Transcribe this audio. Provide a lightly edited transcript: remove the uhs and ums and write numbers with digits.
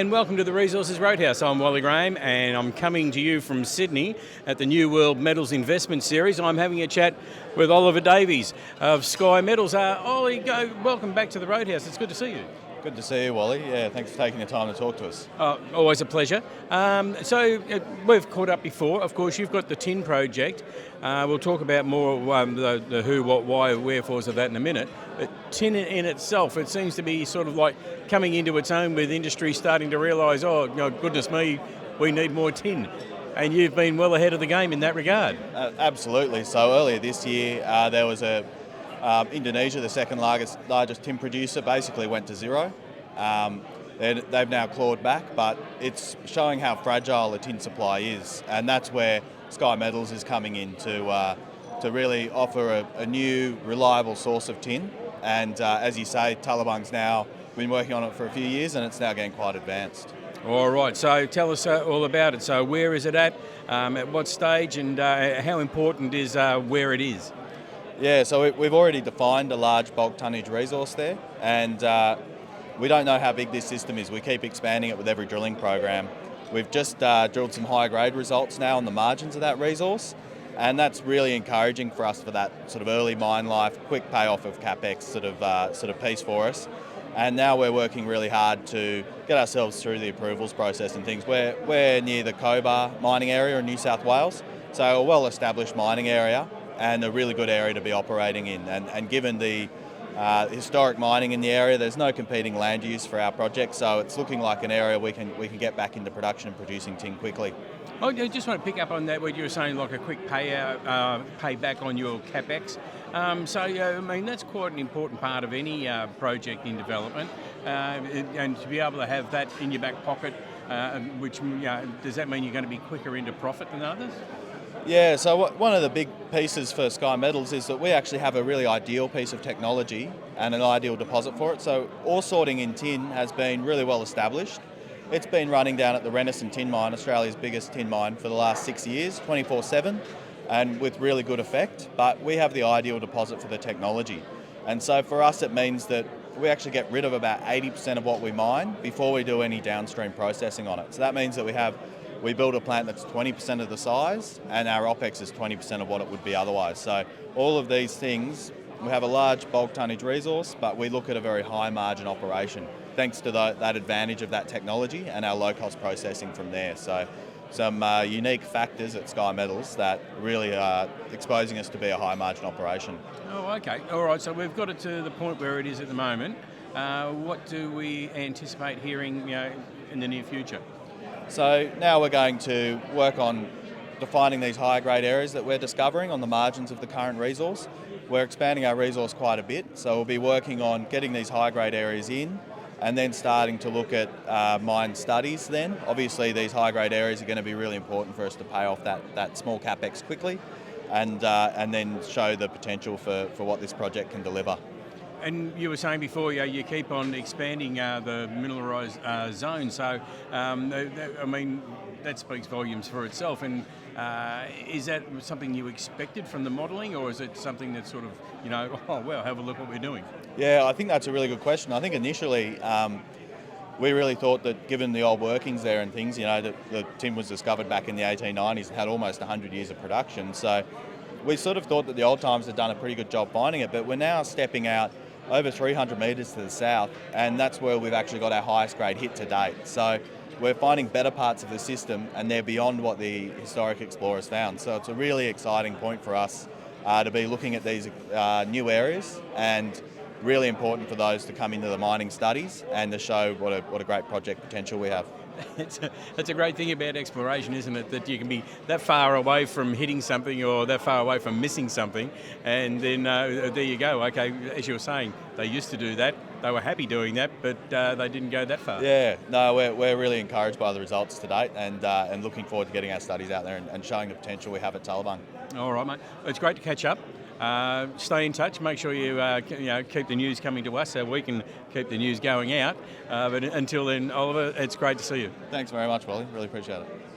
and welcome to the Resources Roadhouse. I'm Wally and I'm coming to you from Sydney at the New World Metals Investment Series. I'm having a chat with Oliver Davies of Sky Metals. Ollie, welcome back to the Roadhouse. It's good to see you. Good to see you, Wally. Yeah, thanks for taking the time to talk to us. Always a pleasure. We've caught up before. Of course, you've got the tin project. We'll talk about more the who, what, why, wherefores of that in a minute. But tin in itself, it seems to be sort of like coming into its own with industry starting to realise, goodness me, we need more tin. And you've been well ahead of the game in that regard. Absolutely. So earlier this year, there was Indonesia, the second largest tin producer, basically went to zero. They've now clawed back, but it's showing how fragile the tin supply is, and that's where Sky Metals is coming in to really offer a new, reliable source of tin. And as you say, Talabang's now been working on it for a few years, and it's now getting quite advanced. All right, so tell us all about it. So where is it at what stage, and how important is where it is? Yeah, so we've already defined a large bulk tonnage resource there, and we don't know how big this system is. We keep expanding it with every drilling program. We've just drilled some high grade results now on the margins of that resource, and that's really encouraging for us for that sort of early mine life, quick payoff of capex sort of piece for us. And now we're working really hard to get ourselves through the approvals process and things. We're near the Cobar mining area in New South Wales, so a well-established mining area and a really good area to be operating in. And given the historic mining in the area, there's no competing land use for our project, so it's looking like an area we can get back into production and producing tin quickly. I just want to pick up on that, what you were saying, like a quick payback on your capex. That's quite an important part of any project in development, and to be able to have that in your back pocket, does that mean you're going to be quicker into profit than others? Yeah, so one of the big pieces for Sky Metals is that we actually have a really ideal piece of technology and an ideal deposit for it. So ore sorting in tin has been really well established. It's been running down at the Renison Tin Mine, Australia's biggest tin mine, for the last 6 years, 24/7, and with really good effect. But we have the ideal deposit for the technology. And so for us, it means that we actually get rid of about 80% of what we mine before we do any downstream processing on it. So that means that we build a plant that's 20% of the size, and our OPEX is 20% of what it would be otherwise. So all of these things, we have a large bulk tonnage resource, but we look at a very high margin operation, thanks to that advantage of that technology and our low cost processing from there. So some unique factors at Sky Metals that really are exposing us to be a high margin operation. Oh, okay. All right, so we've got it to the point where it is at the moment. What do we anticipate hearing in the near future? So now we're going to work on defining these higher grade areas that we're discovering on the margins of the current resource. We're expanding our resource quite a bit, so we'll be working on getting these high grade areas in and then starting to look at mine studies then. Obviously these high grade areas are going to be really important for us to pay off that small capex quickly and then show the potential for what this project can deliver. And you were saying before, you keep on expanding the mineralised zone, so that speaks volumes for itself. And is that something you expected from the modelling, or is it something that's sort of, have a look what we're doing? Yeah, I think that's a really good question. I think initially we really thought that given the old workings there and things, that the tin was discovered back in the 1890s and had almost 100 years of production. So we sort of thought that the old timers had done a pretty good job finding it, but we're now stepping out over 300 metres to the south, and that's where we've actually got our highest grade hit to date. So we're finding better parts of the system, and they're beyond what the historic explorers found. So it's a really exciting point for us to be looking at these new areas, and really important for those to come into the mining studies and to show what a great project potential we have. That's a great thing about exploration, isn't it? That you can be that far away from hitting something or that far away from missing something, and then there you go. Okay, as you were saying, they used to do that. They were happy doing that, but they didn't go that far. Yeah, no, we're really encouraged by the results to date, and looking forward to getting our studies out there and showing the potential we have at Talabang. All right, mate. It's great to catch up. Stay in touch. Make sure you keep the news coming to us so we can keep the news going out. But until then, Oliver, it's great to see you. Thanks very much, Wally. Really appreciate it.